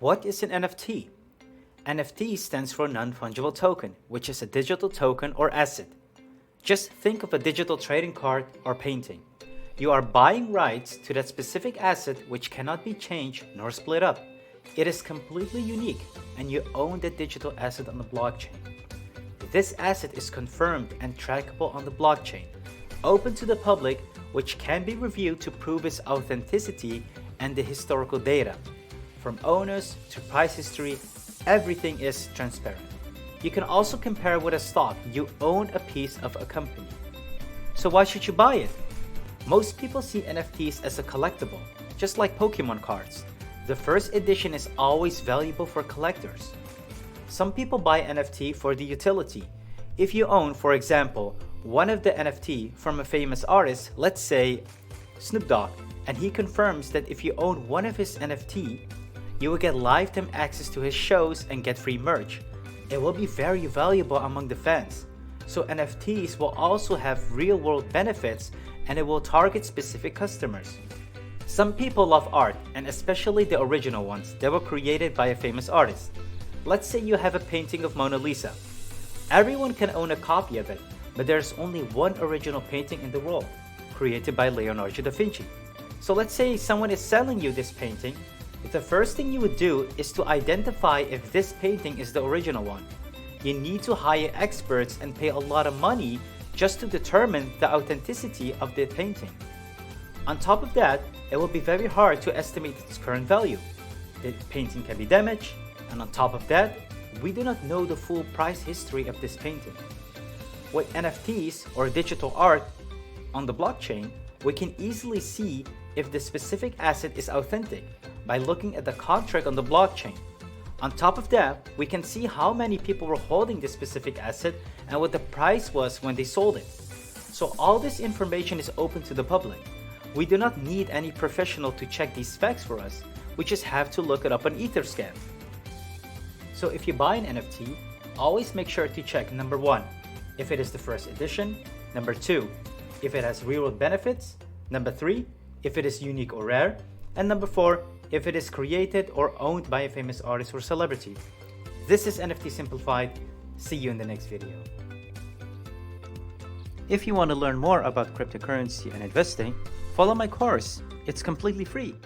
What is an NFT? NFT stands for non-fungible token, which is a digital token or asset. Just think of a digital trading card or painting. You are buying rights to that specific asset which cannot be changed nor split up. It is completely unique and you own the digital asset on the blockchain. This asset is confirmed and trackable on the blockchain, open to the public, which can be reviewed to prove its authenticity and the historical data. From owners to price history, everything is transparent. You can also compare with a stock. You own a piece of a company. So why should you buy it? Most people see NFTs as a collectible, just like Pokemon cards. The first edition is always valuable for collectors. Some people buy NFT for the utility. If you own, for example, one of the NFT from a famous artist, let's say Snoop Dogg, and he confirms that if you own one of his NFT, you will get lifetime access to his shows and get free merch. It will be very valuable among the fans. So NFTs will also have real-world benefits and it will target specific customers. Some people love art, and especially the original ones that were created by a famous artist. Let's say you have a painting of Mona Lisa. Everyone can own a copy of it, but there's only one original painting in the world, created by Leonardo da Vinci. So let's say someone is selling you this painting. The first thing you would do is to identify if this painting is the original one. You need to hire experts and pay a lot of money just to determine the authenticity of the painting. On top of that, it will be very hard to estimate its current value. The painting can be damaged, and on top of that, we do not know the full price history of this painting. With NFTs or digital art on the blockchain, we can easily see if the specific asset is authentic by looking at the contract on the blockchain. On top of that, we can see how many people were holding this specific asset and what the price was when they sold it. So all this information is open to the public. We do not need any professional to check these facts for us. We just have to look it up on Etherscan. So if you buy an NFT, always make sure to check number 1, if it is the first edition, number 2, if it has real-world benefits, number 3, if it is unique or rare, and number 4, if it is created or owned by a famous artist or celebrity. This is NFT Simplified. See you in the next video. If you want to learn more about cryptocurrency and investing, follow my course. It's completely free.